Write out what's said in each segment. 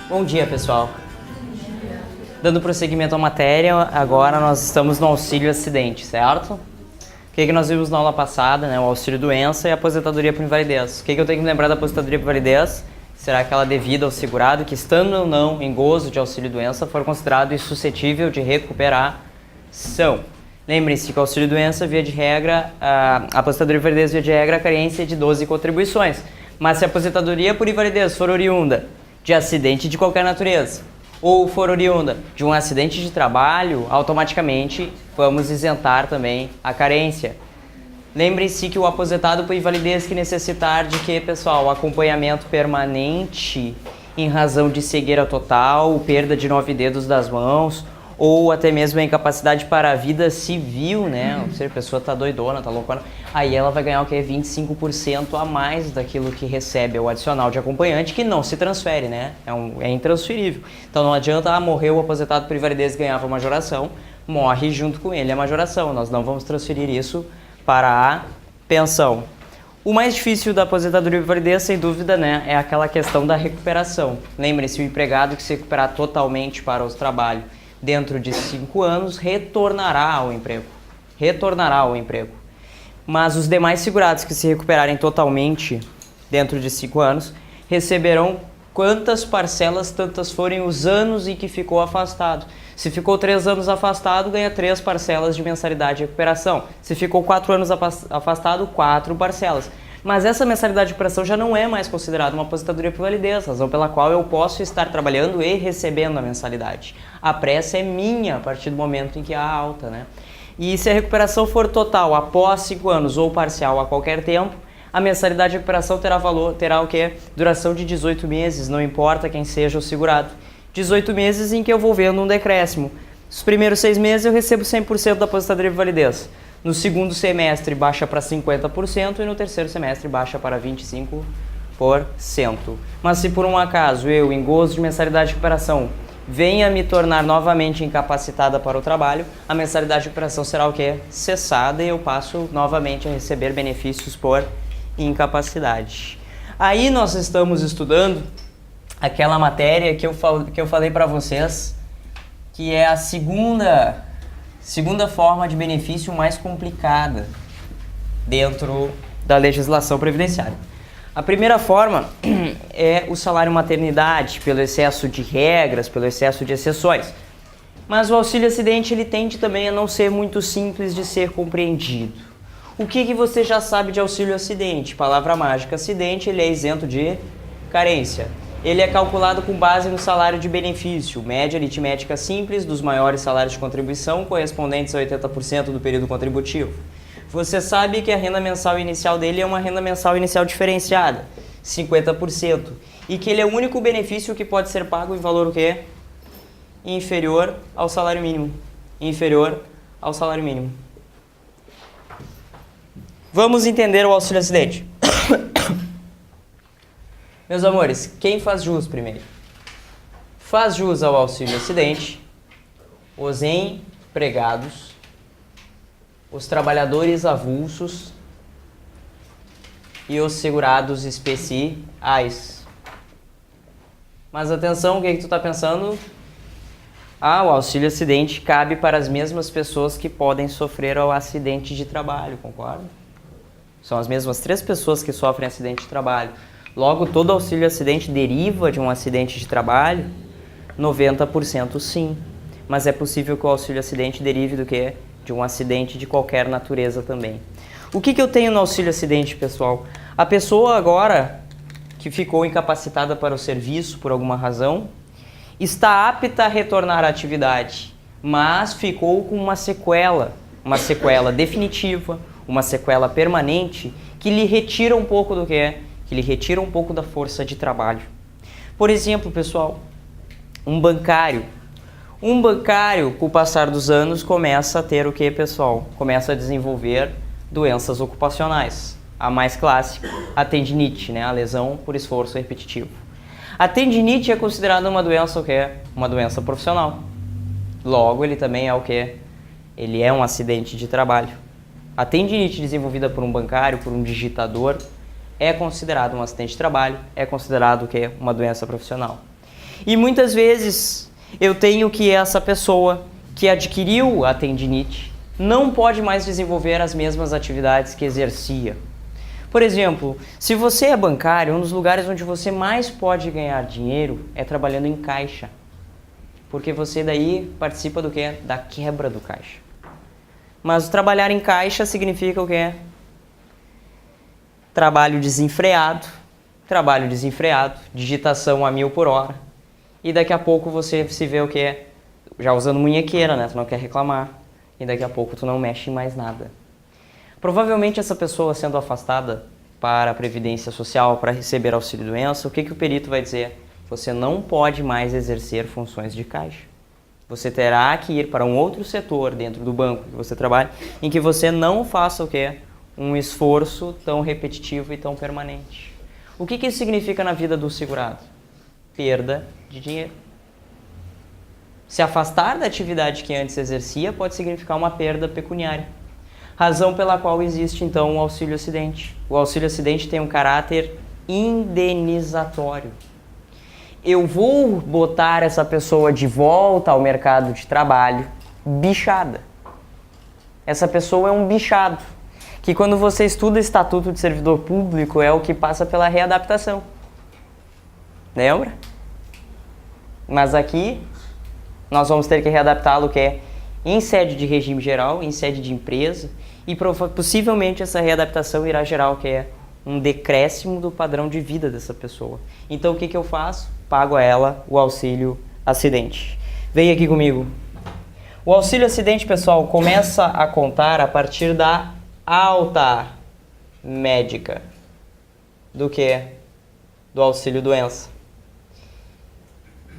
Bom dia, pessoal. Dando prosseguimento à matéria, agora nós estamos no auxílio acidente, certo? O que nós vimos na aula passada, né? O auxílio doença e a aposentadoria por invalidez. O que eu tenho que lembrar da aposentadoria por invalidez? Será que ela é devida ao segurado que, estando ou não em gozo de auxílio doença, for considerado insuscetível de recuperação? Lembre-se que o auxílio doença, via de regra, a aposentadoria por invalidez, via de regra, a carência é de 12 contribuições. Mas se a aposentadoria por invalidez for oriunda de acidente de qualquer natureza, ou for oriunda de um acidente de trabalho, automaticamente vamos isentar também a carência. Lembre-se que o aposentado por invalidez que necessitar de que, pessoal? Acompanhamento permanente em razão de cegueira total, perda de 9 dedos das mãos, ou até mesmo a incapacidade para a vida civil, né? Ou seja, a pessoa tá doidona, tá loucona, aí ela vai ganhar o quê? 25% a mais daquilo que recebe, o adicional de acompanhante, que não se transfere, né? É intransferível. Então não adianta, morreu o aposentado por invalidez e ganhava a majoração, morre junto com ele a majoração. Nós não vamos transferir isso para a pensão. O mais difícil da aposentadoria por invalidez, sem dúvida, né, é aquela questão da recuperação. Lembre-se, o empregado que se recuperar totalmente para o trabalho dentro de 5 anos, retornará ao emprego. Retornará ao emprego. Mas os demais segurados que se recuperarem totalmente dentro de 5 anos, receberão quantas parcelas, tantas forem os anos em que ficou afastado. Se ficou 3 anos afastado, ganha 3 parcelas de mensalidade de recuperação. Se ficou 4 anos afastado, 4 parcelas. Mas essa mensalidade de recuperação já não é mais considerada uma aposentadoria por invalidez, razão pela qual eu posso estar trabalhando e recebendo a mensalidade. A pressa é minha a partir do momento em que há alta, né? E se a recuperação for total após 5 anos ou parcial a qualquer tempo, a mensalidade de recuperação terá o quê? Duração de 18 meses, não importa quem seja o segurado. 18 meses em que eu vou vendo um decréscimo. Os primeiros 6 meses eu recebo 100% da aposentadoria por invalidez. No segundo semestre baixa para 50% e no terceiro semestre baixa para 25%. Mas se por um acaso eu, em gozo de mensalidade de recuperação, venha me tornar novamente incapacitada para o trabalho, a mensalidade de recuperação será o quê? Cessada e eu passo novamente a receber benefícios por incapacidade. Aí nós estamos estudando aquela matéria que eu falei para vocês, que é a segunda forma de benefício mais complicada dentro da legislação previdenciária. A primeira forma é o salário maternidade, pelo excesso de regras, pelo excesso de exceções. Mas o auxílio acidente ele tende também a não ser muito simples de ser compreendido. O que você já sabe de auxílio acidente? Palavra mágica, acidente, ele é isento de carência. Ele é calculado com base no salário de benefício, média aritmética simples dos maiores salários de contribuição correspondentes a 80% do período contributivo. Você sabe que a renda mensal inicial dele é uma renda mensal inicial diferenciada, 50%, e que ele é o único benefício que pode ser pago em valor o quê? Inferior ao salário mínimo. Inferior ao salário mínimo. Vamos entender o auxílio acidente. Meus amores, quem faz jus primeiro? Faz jus ao auxílio acidente os empregados, os trabalhadores avulsos e os segurados especiais. Mas atenção, o que tu tá pensando? O auxílio acidente cabe para as mesmas pessoas que podem sofrer o acidente de trabalho, concorda? São as mesmas 3 pessoas que sofrem acidente de trabalho. Logo, todo auxílio acidente deriva de um acidente de trabalho? 90% sim. Mas é possível que o auxílio acidente derive do quê? De um acidente de qualquer natureza também. O que eu tenho no auxílio acidente, pessoal? A pessoa agora que ficou incapacitada para o serviço por alguma razão, está apta a retornar à atividade, mas ficou com uma sequela definitiva, uma sequela permanente, que lhe retira um pouco do quê? Que lhe retira um pouco da força de trabalho. Por exemplo, pessoal, um bancário, com o passar dos anos, começa a ter o que, pessoal? Começa a desenvolver doenças ocupacionais. A mais clássica, a tendinite, né? A lesão por esforço repetitivo. A tendinite é considerada uma doença o quê? Uma doença profissional. Logo, ele também é o quê? Ele é um acidente de trabalho. A tendinite desenvolvida por um bancário, por um digitador, é considerado um acidente de trabalho, é considerado o quê? Uma doença profissional. E muitas vezes eu tenho que essa pessoa que adquiriu a tendinite não pode mais desenvolver as mesmas atividades que exercia. Por exemplo, se você é bancário, um dos lugares onde você mais pode ganhar dinheiro é trabalhando em caixa. Porque você daí participa do quê? Da quebra do caixa. Mas trabalhar em caixa significa o quê? Trabalho desenfreado, digitação a 1000 por hora. E daqui a pouco você se vê o quê? Já usando munhequeira, né? Tu não quer reclamar. E daqui a pouco tu não mexe em mais nada. Provavelmente essa pessoa sendo afastada para a Previdência Social, para receber auxílio-doença, o que o perito vai dizer? Você não pode mais exercer funções de caixa. Você terá que ir para um outro setor dentro do banco que você trabalha, em que você não faça o quê? Um esforço tão repetitivo e tão permanente. O que isso significa na vida do segurado? Perda de dinheiro. Se afastar da atividade que antes exercia pode significar uma perda pecuniária. Razão pela qual existe, então, o auxílio-acidente. O auxílio-acidente tem um caráter indenizatório. Eu vou botar essa pessoa de volta ao mercado de trabalho bichada. Essa pessoa é um bichado, que quando você estuda Estatuto de Servidor Público é o que passa pela readaptação. Lembra? Mas aqui nós vamos ter que readaptá-lo que é em sede de regime geral, em sede de empresa, e possivelmente essa readaptação irá gerar o que é um decréscimo do padrão de vida dessa pessoa. Então o que eu faço? Pago a ela o auxílio acidente. Vem aqui comigo. O auxílio acidente, pessoal, começa a contar a partir da alta médica. Do que? Do auxílio doença.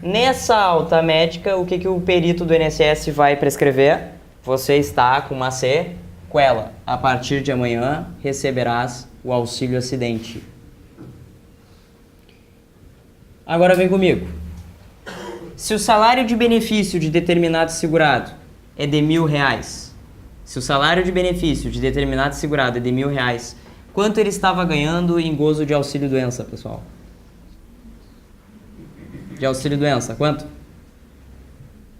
Nessa alta médica, o que o perito do INSS vai prescrever? Você está com uma sequela. A partir de amanhã, receberás o auxílio acidente. Agora vem comigo. Se o salário de benefício de determinado segurado é de R$1.000, se o salário de benefício de determinado segurado é de R$1.000, quanto ele estava ganhando em gozo de auxílio doença, pessoal? De auxílio doença, quanto?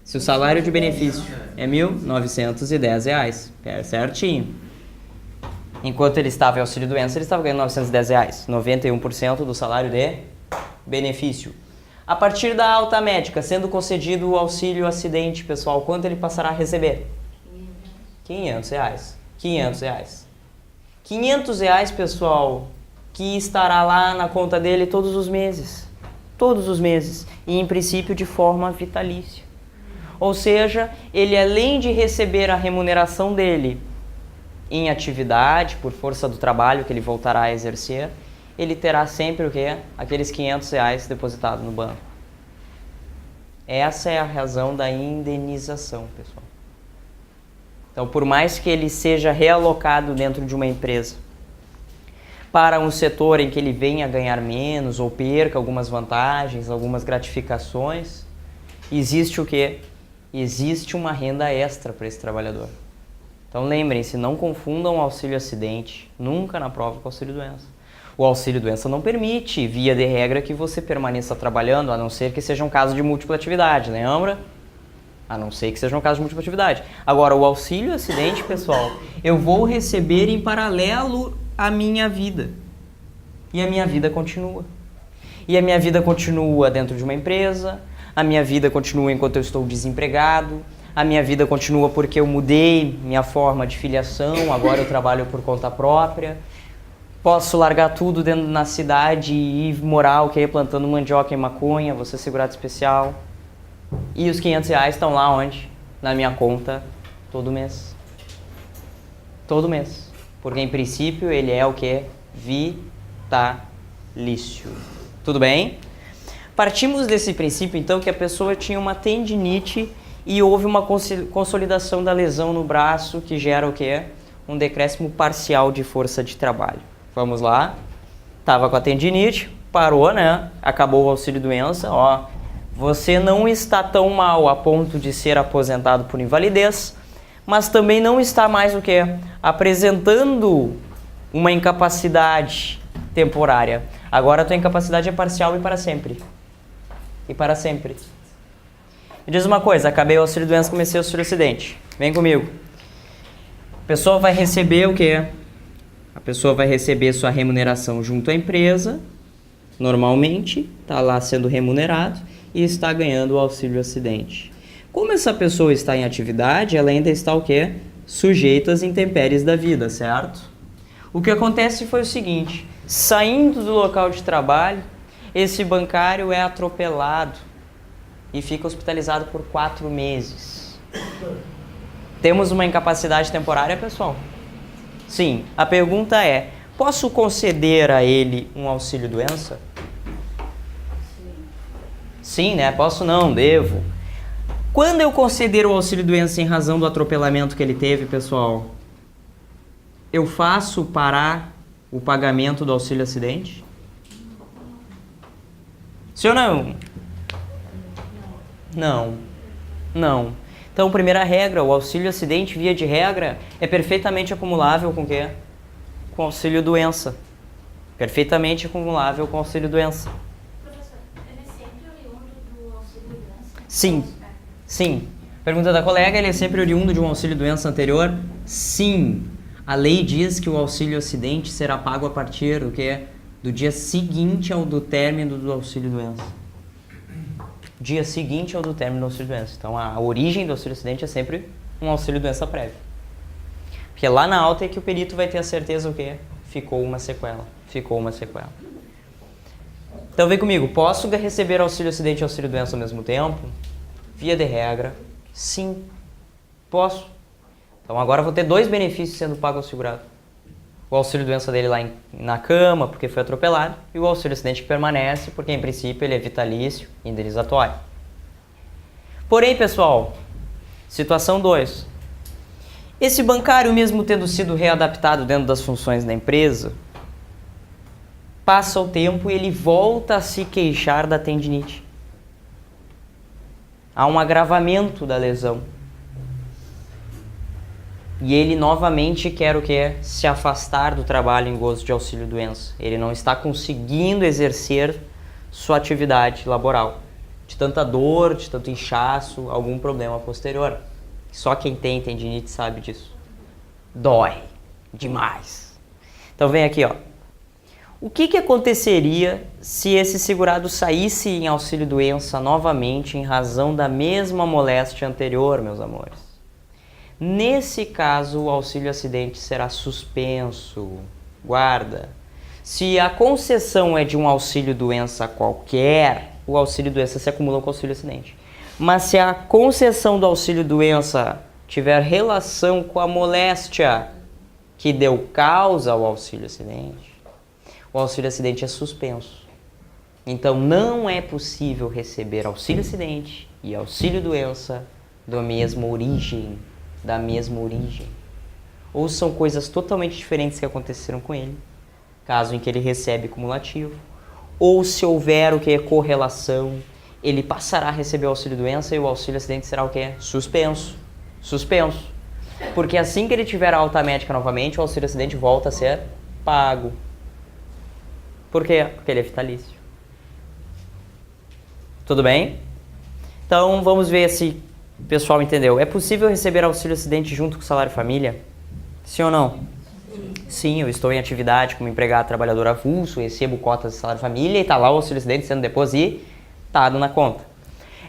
Se o salário de benefício é R$1.910, certinho. Enquanto ele estava em auxílio doença, ele estava ganhando R$910, 91% do salário de benefício. A partir da alta médica, sendo concedido o auxílio acidente, pessoal, quanto ele passará a receber? R$500. R$500, pessoal, que estará lá na conta dele todos os meses. Todos os meses. E, em princípio, de forma vitalícia. Ou seja, ele além de receber a remuneração dele em atividade, por força do trabalho que ele voltará a exercer, ele terá sempre o quê? Aqueles R$500 depositados no banco. Essa é a razão da indenização, pessoal. Então, por mais que ele seja realocado dentro de uma empresa para um setor em que ele venha a ganhar menos ou perca algumas vantagens, algumas gratificações, existe o quê? Existe uma renda extra para esse trabalhador. Então lembrem-se, não confundam o auxílio acidente nunca na prova com o auxílio doença. O auxílio doença não permite, via de regra, que você permaneça trabalhando, a não ser que seja um caso de múltipla atividade, lembra? A não ser que seja um caso de múltipla atividade. Agora, o auxílio acidente, pessoal, eu vou receber em paralelo à minha vida. E a minha vida continua. E a minha vida continua dentro de uma empresa, a minha vida continua enquanto eu estou desempregado, a minha vida continua porque eu mudei minha forma de filiação, agora eu trabalho por conta própria. Posso largar tudo dentro na cidade e ir morar, plantando mandioca e maconha, vou ser segurado especial. E os R$500 estão lá onde? Na minha conta, todo mês. Todo mês. Porque, em princípio, ele é o quê? Vitalício. Tudo bem? Partimos desse princípio, então, que a pessoa tinha uma tendinite e houve uma consolidação da lesão no braço que gera o quê? Um decréscimo parcial de força de trabalho. Vamos lá. Tava com a tendinite, parou, né? Acabou o auxílio-doença, ó. Você não está tão mal a ponto de ser aposentado por invalidez, mas também não está mais o quê? apresentando uma incapacidade temporária. Agora a tua incapacidade é parcial e para sempre. E para sempre. Me diz uma coisa, acabei o auxílio-doença, comecei o auxílio-acidente. Vem comigo. A pessoa vai receber o quê? A pessoa vai receber sua remuneração junto à empresa, normalmente, está lá sendo remunerado e está ganhando o auxílio-acidente. Como essa pessoa está em atividade, ela ainda está o quê? Sujeita às intempéries da vida, certo? O que acontece foi o seguinte, saindo do local de trabalho, esse bancário é atropelado e fica hospitalizado por 4 meses. Temos uma incapacidade temporária, pessoal? Sim. A pergunta é, posso conceder a ele um auxílio-doença? Sim, né? Posso não, devo. Quando eu conceder o auxílio-doença em razão do atropelamento que ele teve, pessoal, eu faço parar o pagamento do auxílio-acidente? Sim ou não? Não. Não. Então, primeira regra, o auxílio-acidente, via de regra, é perfeitamente acumulável com o quê? Com auxílio-doença. Perfeitamente acumulável com auxílio-doença. Professor, ele é sempre oriundo do auxílio-doença? Sim. Sim. Pergunta da colega, ele é sempre oriundo de um auxílio-doença anterior? Sim. A lei diz que o auxílio-acidente será pago a partir do quê? Do dia seguinte ao do término do auxílio-doença. Dia seguinte ao do término do auxílio-doença. Então, a origem do auxílio-acidente é sempre um auxílio-doença prévio. Porque lá na alta é que o perito vai ter a certeza o quê? Ficou uma sequela. Ficou uma sequela. Então, vem comigo. Posso receber auxílio-acidente e auxílio-doença ao mesmo tempo? Via de regra, sim. Posso. Então, agora eu vou ter 2 benefícios sendo pago ao segurado. O auxílio-doença dele lá na cama, porque foi atropelado, e o auxílio-acidente que permanece, porque em princípio ele é vitalício e indenizatório. Porém, pessoal, situação 2. Esse bancário, mesmo tendo sido readaptado dentro das funções da empresa, passa o tempo e ele volta a se queixar da tendinite. Há um agravamento da lesão. E ele novamente quer o quê? Se afastar do trabalho em gozo de auxílio-doença. Ele não está conseguindo exercer sua atividade laboral. De tanta dor, de tanto inchaço, algum problema posterior. Só quem tem tendinite sabe disso. Dói demais. Então vem aqui, ó. O que aconteceria se esse segurado saísse em auxílio-doença novamente em razão da mesma moléstia anterior, meus amores? Nesse caso, o auxílio-acidente será suspenso. Guarda. Se a concessão é de um auxílio-doença qualquer, o auxílio-doença se acumula com o auxílio-acidente. Mas se a concessão do auxílio-doença tiver relação com a moléstia que deu causa ao auxílio-acidente, o auxílio-acidente é suspenso. Então, não é possível receber auxílio-acidente e auxílio-doença da mesma origem. Ou são coisas totalmente diferentes que aconteceram com ele, caso em que ele recebe cumulativo, ou se houver o que é correlação, ele passará a receber o auxílio-doença e o auxílio-acidente será o que? Suspenso. Porque assim que ele tiver a alta médica novamente, o auxílio-acidente volta a ser pago. Por quê? Porque ele é vitalício. Tudo bem? Então, vamos ver se o pessoal entendeu. É possível receber auxílio-acidente junto com o salário-família? Sim ou não? Sim, eu estou em atividade como empregado trabalhador avulso, recebo cotas de salário-família e está lá o auxílio-acidente sendo depositado na conta.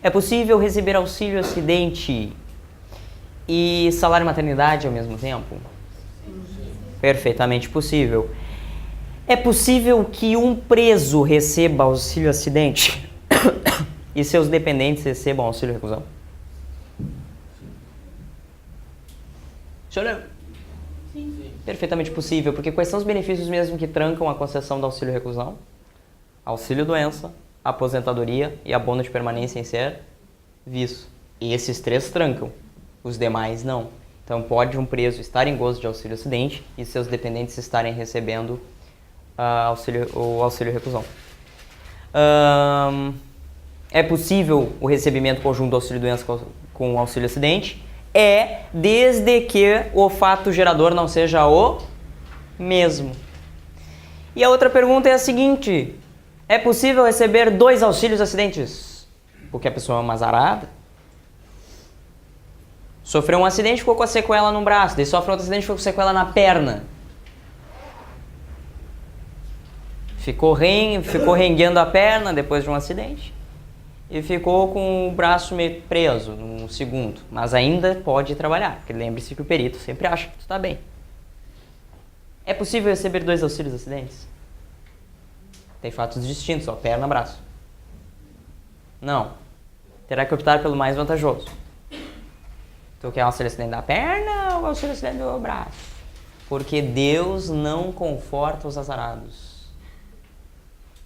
É possível receber auxílio-acidente e salário-maternidade ao mesmo tempo? Perfeitamente possível. É possível que um preso receba auxílio-acidente e seus dependentes recebam auxílio-reclusão? Sim. Perfeitamente possível, porque quais são os benefícios mesmo que trancam a concessão do auxílio-reclusão? Auxílio-doença, aposentadoria e abono de permanência em serviço. E esses 3 trancam, os demais não. Então pode um preso estar em gozo de auxílio-acidente e seus dependentes estarem recebendo o auxílio-reclusão. É possível o recebimento conjunto do auxílio-doença com o auxílio-acidente? é desde que o fato gerador não seja o mesmo. E a outra pergunta é a seguinte: é possível receber 2 auxílios acidentes? Porque a pessoa é uma azarada? Sofreu um acidente, ficou com a sequela no braço, daí sofreu outro acidente, ficou com sequela na perna. Ficou rengueando a perna depois de um acidente e ficou com o braço meio preso no segundo, mas ainda pode trabalhar, porque lembre-se que o perito sempre acha que tu está bem. É possível receber 2 auxílios acidentes? Tem fatos distintos, ó, perna, braço. Não. Terá que optar pelo mais vantajoso. Tu quer um auxílio acidente da perna ou auxílio acidente do braço? Porque Deus não conforta os azarados.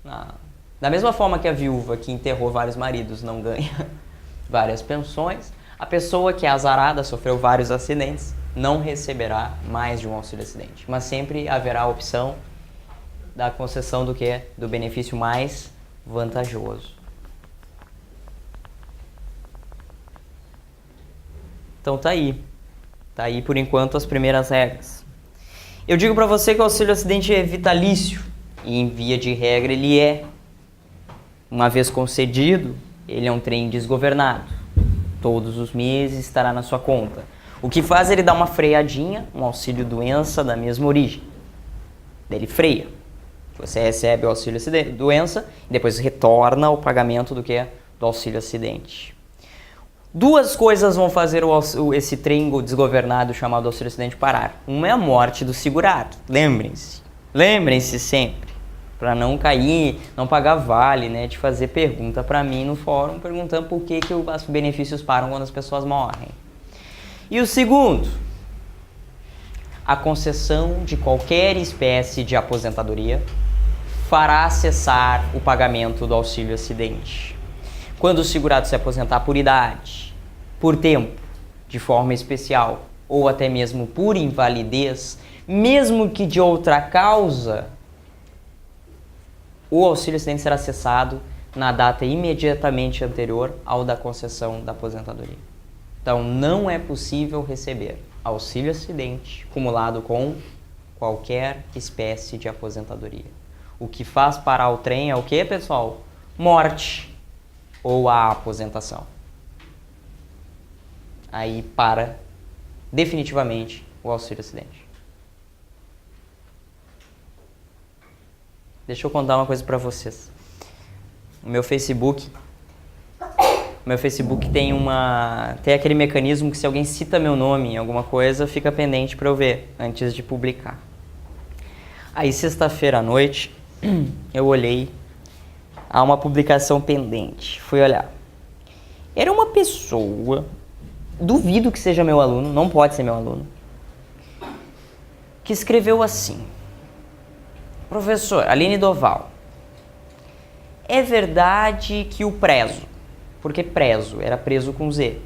Não. Da mesma forma que a viúva que enterrou vários maridos não ganha várias pensões, a pessoa que é azarada, sofreu vários acidentes, não receberá mais de um auxílio acidente. Mas sempre haverá a opção da concessão do quê? Do benefício mais vantajoso. Então tá aí. Tá aí por enquanto as primeiras regras. Eu digo pra você que o auxílio acidente é vitalício. E em via de regra ele é. Uma vez concedido, ele é um trem desgovernado. Todos os meses estará na sua conta. O que faz ele dar uma freadinha, um auxílio doença da mesma origem. Daí ele freia. Você recebe o auxílio doença e depois retorna o pagamento do que? Do auxílio acidente. 2 coisas vão fazer esse trem desgovernado chamado auxílio acidente parar. Uma é a morte do segurado. Lembrem-se. Lembrem-se sempre. Para não cair, não pagar vale, né? De fazer pergunta para mim no fórum, perguntando por que os benefícios param quando as pessoas morrem. E o segundo, a concessão de qualquer espécie de aposentadoria fará cessar o pagamento do auxílio acidente. Quando o segurado se aposentar por idade, por tempo, de forma especial, ou até mesmo por invalidez, mesmo que de outra causa, o auxílio acidente será cessado na data imediatamente anterior ao da concessão da aposentadoria. Então, não é possível receber auxílio acidente cumulado com qualquer espécie de aposentadoria. O que faz parar o trem é o que, pessoal? Morte ou a aposentação. Aí para definitivamente o auxílio acidente. Deixa eu contar uma coisa para vocês. O meu Facebook tem aquele mecanismo que se alguém cita meu nome em alguma coisa, fica pendente para eu ver antes de publicar. Aí sexta-feira à noite, eu olhei, há uma publicação pendente. Fui olhar. Era uma pessoa, duvido que seja meu aluno, não pode ser meu aluno, que escreveu assim: professor, Aline Doval, é verdade que o prezo, porque prezo era preso com Z,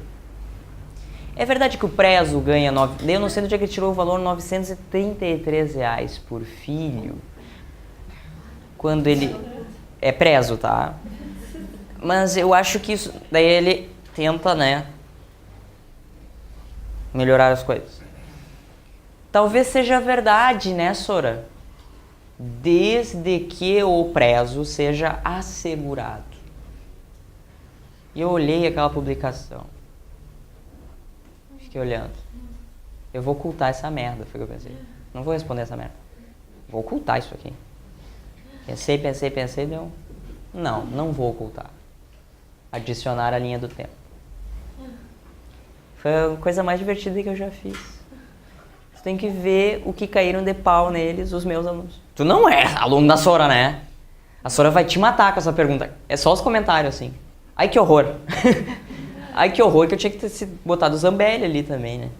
é verdade que o prezo ganha, eu não sei onde é que ele tirou o valor, R$933 por filho, quando ele é preso, tá? Mas eu acho que isso, daí ele tenta, né, melhorar as coisas. Talvez seja verdade, né, Sora? Desde que o prezo seja assegurado. E eu olhei aquela publicação. Fiquei olhando. Eu vou ocultar essa merda, foi o que eu pensei. Não vou responder essa merda. Vou ocultar isso aqui. Pensei, deu. Não vou ocultar. Adicionar a linha do tempo. Foi a coisa mais divertida que eu já fiz. Você tem que ver o que caíram de pau neles, os meus alunos. Tu não é aluno da Sora, né? A Sora vai te matar com essa pergunta. É só os comentários, assim. Ai, que horror. Ai, que horror, que eu tinha que ter botado o Zambelli ali também, né?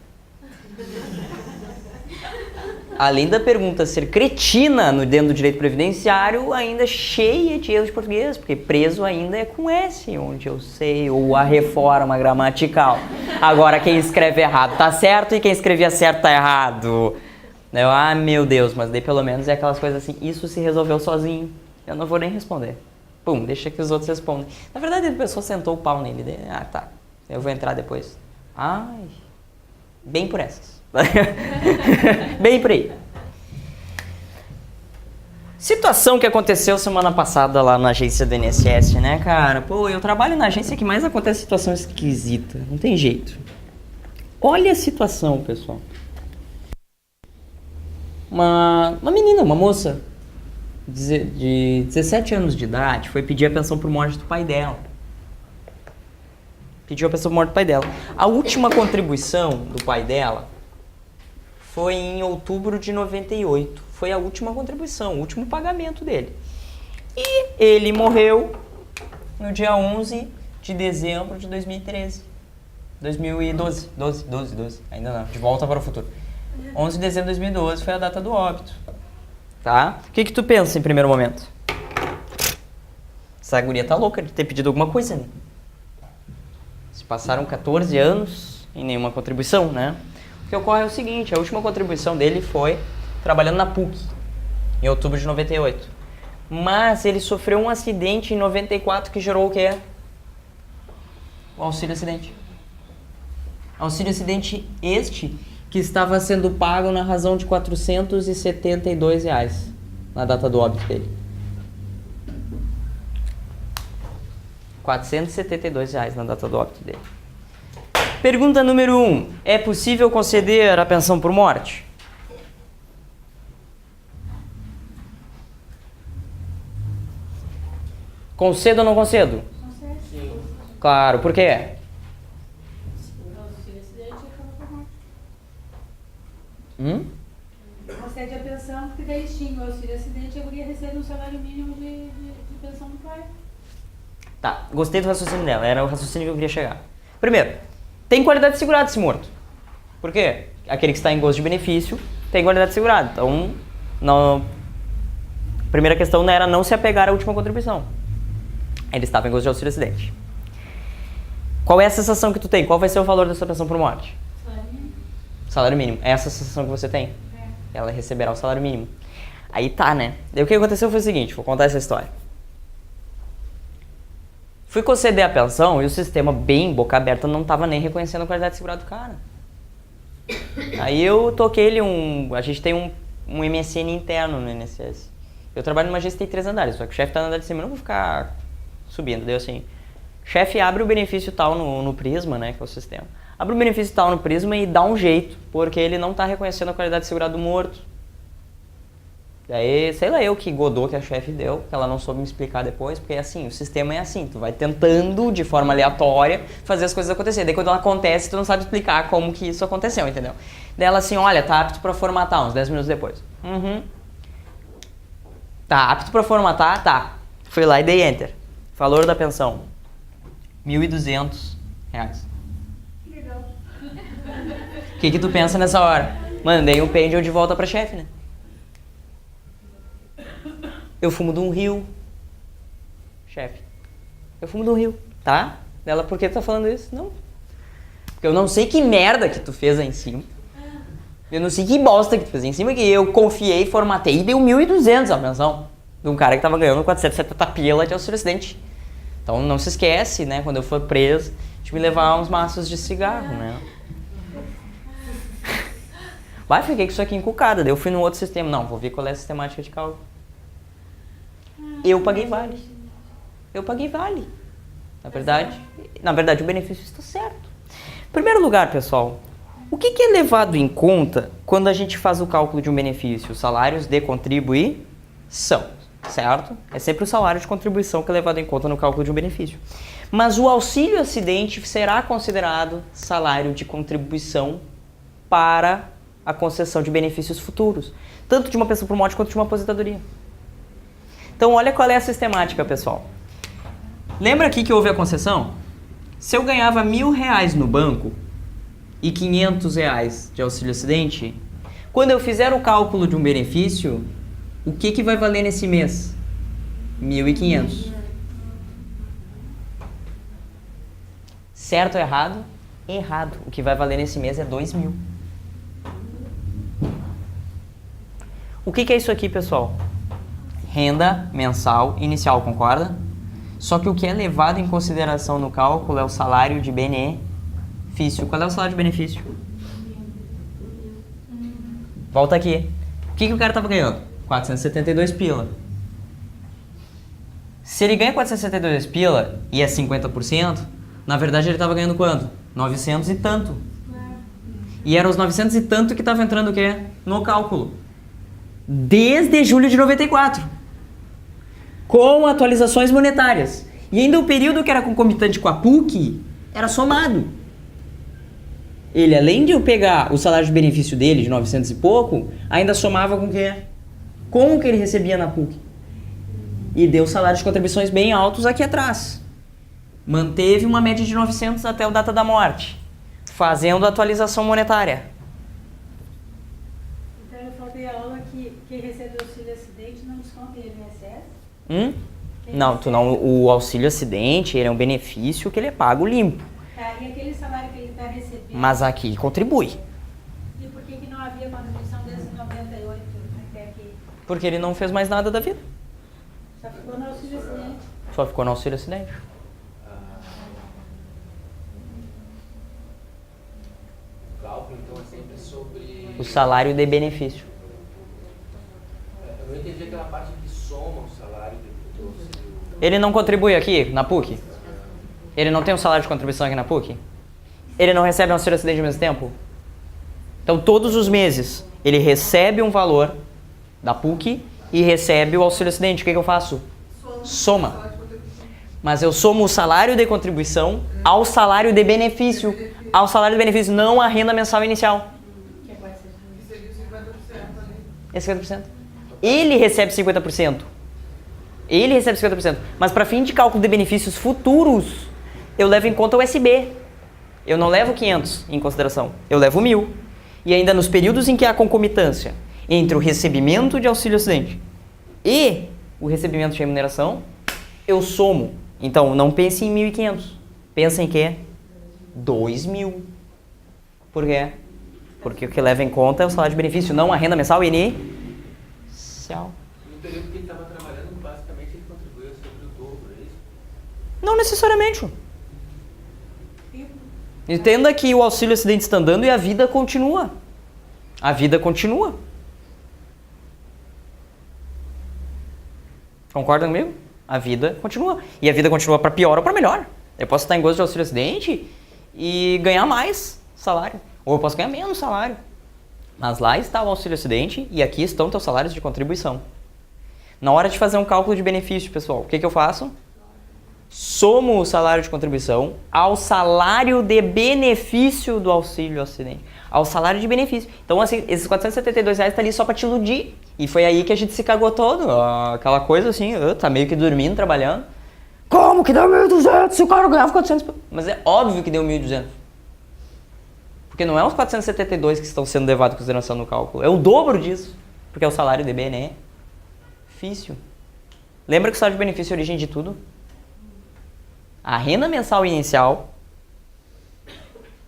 Além da pergunta ser cretina no dentro do direito previdenciário, ainda cheia de erros de português, porque preso ainda é com S, onde eu sei, ou a reforma gramatical. Agora, quem escreve errado tá certo e quem escrevia certo tá errado. Meu Deus, mas daí pelo menos é aquelas coisas assim, isso se resolveu sozinho, eu não vou nem responder. Pum, deixa que os outros respondem. Na verdade, a pessoa sentou o pau nele, tá, eu vou entrar depois. Ai, Bem por essas. Bem por aí. Situação que aconteceu semana passada lá na agência do INSS, né, cara? Pô, eu trabalho na agência que mais acontece situação esquisita. Não tem jeito. Olha a situação, pessoal. Uma menina, uma moça de 17 anos de idade foi pedir a pensão por morte do pai dela. Pediu a pensão por morte do pai dela. A última contribuição do pai dela foi em outubro de 98. Foi a última contribuição, o último pagamento dele. E ele morreu no dia 11 de dezembro de 2013. 2012. 12. Ainda não. De volta para o futuro. 11 de dezembro de 2012 foi a data do óbito. Tá? O que tu pensa em primeiro momento? Essa guria tá louca de ter pedido alguma coisa, né? Se passaram 14 anos e nenhuma contribuição, né? O que ocorre é o seguinte, a última contribuição dele foi trabalhando na PUC, em outubro de 98. Mas ele sofreu um acidente em 94 que gerou o quê? O auxílio acidente. Auxílio acidente este que estava sendo pago na razão de R$ 472 na data do óbito dele. R$ 472 na data do óbito dele. Pergunta número 1. É possível conceder a pensão por morte? Concedo ou não concedo? Concedo. Claro, por quê? Concede a pensão porque daí extingue o auxílio acidente e a guria recebe um salário mínimo de pensão do pai. Tá, gostei do raciocínio dela, era o raciocínio que eu queria chegar. Primeiro, tem qualidade segurada esse morto. Por quê? Aquele que está em gozo de benefício tem qualidade segurada. Então, não... a primeira questão não era não se apegar à última contribuição. Ele estava em gozo de auxílio acidente. Qual é a sensação que tu tem? Qual vai ser o valor dessa pensão por morte? Salário mínimo. Salário mínimo. É essa a sensação que você tem? É. Ela receberá o salário mínimo. Aí tá, né? Daí o que aconteceu foi o seguinte, vou contar essa história. Fui conceder a pensão e o sistema, bem boca aberta, não estava nem reconhecendo a qualidade segurada do cara. Aí eu toquei ele a gente tem um MSN interno no INSS. Eu trabalho numa agência que tem 3 andares, só que o chefe tá no andar de cima, eu não vou ficar subindo. Deu assim, chefe, abre o benefício tal no Prisma, né, que é o sistema. Abre o benefício tal no Prisma e dá um jeito, porque ele não tá reconhecendo a qualidade segurada do morto. Daí, sei lá eu que godô que a chefe deu, que ela não soube me explicar depois, porque assim, o sistema é assim, tu vai tentando de forma aleatória fazer as coisas acontecerem. Daí quando ela acontece, tu não sabe explicar como que isso aconteceu, entendeu? Daí ela assim, olha, tá apto pra formatar, uns 10 minutos depois. Tá apto pra formatar? Tá. Fui lá e dei enter. Valor da pensão, R$ 1.200. Que legal. O que tu pensa nessa hora? Mandei um pendel de volta pra chefe, né? Eu fumo de um rio. Chefe. Eu fumo de um rio, tá? Ela, por que tu tá falando isso? Não. Porque eu não sei que merda que tu fez aí em cima. Eu não sei que bosta que tu fez aí em cima, que eu confiei, formatei e dei 1.200 a pensão de um cara que tava ganhando 470 pila de auxílio acidente. Então não se esquece, né, quando eu for preso, de me levar uns maços de cigarro, né? Vai, fiquei com isso aqui encucada. Daí eu fui num outro sistema. Não, vou ver qual é a sistemática de cálculo. Eu paguei vale. Eu paguei vale. Na verdade, o benefício está certo. Em primeiro lugar, pessoal, o que é levado em conta quando a gente faz o cálculo de um benefício? Os salários de contribuição, certo? É sempre o salário de contribuição que é levado em conta no cálculo de um benefício. Mas o auxílio acidente será considerado salário de contribuição para a concessão de benefícios futuros, tanto de uma pensão por morte quanto de uma aposentadoria. Então, olha qual é a sistemática, pessoal. Lembra aqui que houve a concessão? Se eu ganhava R$1.000 no banco e R$500 de auxílio acidente, quando eu fizer o cálculo de um benefício, o que vai valer nesse mês? 1.500. Certo ou errado? Errado. O que vai valer nesse mês é 2.000. O que é isso aqui, pessoal? Renda mensal inicial, concorda? Só que o que é levado em consideração no cálculo é o salário de benefício. Qual é o salário de benefício? Volta aqui. O que o cara tava ganhando? 472 pila. Se ele ganha 472 pila e é 50%, na verdade ele tava ganhando quanto? 900 e tanto. E eram os 900 e tanto que tava entrando o quê? No cálculo. Desde julho de 94. Com atualizações monetárias. E ainda o período que era concomitante com a PUC era somado. Ele, além de eu pegar o salário de benefício dele, de 900 e pouco, ainda somava com o quê? Com o que ele recebia na PUC. E deu salários de contribuições bem altos aqui atrás. Manteve uma média de 900 até a data da morte, fazendo a atualização monetária. Então eu faltei a aula que quem recebe auxílio acidente não desconta em INSS? Não, o auxílio acidente ele é um benefício que ele é pago limpo. Tá, e aquele salário que ele está recebendo? Mas aqui contribui. E por que não havia contribuição desde 98 até aqui? Porque ele não fez mais nada da vida. Só ficou no auxílio acidente. Só ficou no auxílio acidente. O cálculo, então, é sempre sobre... O salário de benefício. Eu não entendi aquela parte que soma o salário do auxílio. Ele não contribui aqui na PUC? Ele não tem um salário de contribuição aqui na PUC? Ele não recebe um auxílio acidente ao mesmo tempo? Então, todos os meses, ele recebe um valor da PUC e recebe o auxílio acidente. O que eu faço? Soma. Mas eu somo o salário de contribuição ao salário de benefício. Ao salário de benefício, não a renda mensal inicial. É 50%. Ele recebe 50%. Ele recebe 50%. Mas para fim de cálculo de benefícios futuros, eu levo em conta o SB. Eu não levo 500 em consideração. Eu levo 1.000. E ainda nos períodos em que há concomitância entre o recebimento de auxílio acidente e o recebimento de remuneração, eu somo. Então, não pense em 1.500. Pensa em quê? 2.000. Por quê? Porque o que leva em conta é o salário de benefício, não a renda mensal inicial. No período que ele estava trabalhando, basicamente ele contribuiu sobre o dobro, é isso? Não necessariamente. Entenda que o auxílio acidente está andando e a vida continua. A vida continua. Concorda comigo? A vida continua. E a vida continua para pior ou para melhor. Eu posso estar em gozo de auxílio acidente e ganhar mais salário. Ou eu posso ganhar menos salário. Mas lá está o auxílio acidente e aqui estão teus salários de contribuição. Na hora de fazer um cálculo de benefício, pessoal, o que eu faço? Somo o salário de contribuição ao salário de benefício do auxílio acidente. Ao salário de benefício. Então, assim, esses R$472 tá ali só pra te iludir. E foi aí que a gente se cagou todo. Aquela coisa assim, tá meio que dormindo, trabalhando. Como que deu 1.200 se o cara ganhava 400? Mas é óbvio que deu 1.200. Porque não é os 472 que estão sendo levados em consideração no cálculo. É o dobro disso. Porque é o salário de benefício. Lembra que o salário de benefício é a origem de tudo? A renda mensal inicial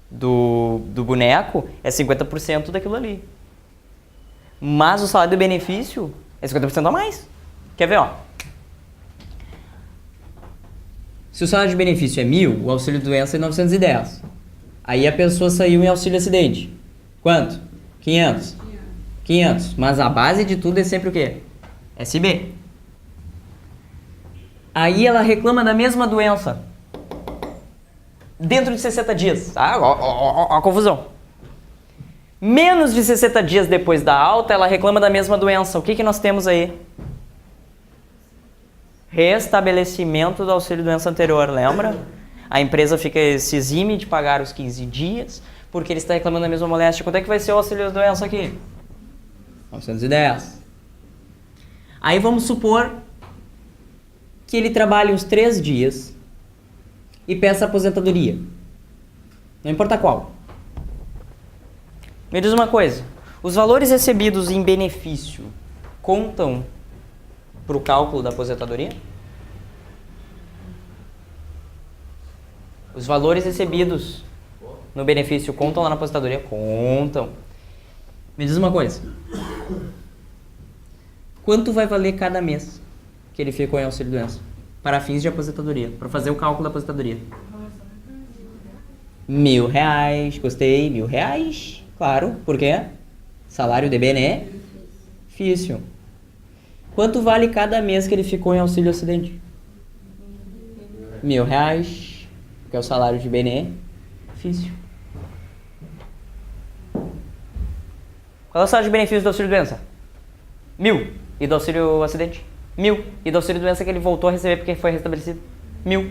do boneco é 50% daquilo ali. Mas o salário de benefício é 50% a mais. Quer ver, ó? Se o salário de benefício é 1.000, o auxílio doença é 910. Aí a pessoa saiu em auxílio acidente. Quanto? 500. 500. Mas a base de tudo é sempre o quê? SB. Aí ela reclama da mesma doença dentro de 60 dias. Tá? Ó a confusão. Menos de 60 dias depois da alta, ela reclama da mesma doença. O que nós temos aí? Restabelecimento do auxílio doença anterior, lembra? A empresa se exime de pagar os 15 dias porque ele está reclamando da mesma moléstia. Quanto é que vai ser o auxílio doença aqui? 910. Aí vamos supor que ele trabalhe uns 3 dias e peça aposentadoria. Não importa qual. Me diz uma coisa. Os valores recebidos em benefício contam para o cálculo da aposentadoria? Os valores recebidos no benefício contam lá na aposentadoria? Contam. Me diz uma coisa. Quanto vai valer cada mês que ele ficou em auxílio doença? Para fins de aposentadoria. Para fazer o cálculo da aposentadoria. R$1.000. Gostei. R$1.000. Claro. Por quê? Salário de benefício. Quanto vale cada mês que ele ficou em auxílio acidente? R$ 1.000, que é o salário de benefício. Qual é o salário de benefício do auxílio doença? 1.000. E do auxílio acidente? 1.000. E do auxílio doença que ele voltou a receber porque foi restabelecido? 1.000.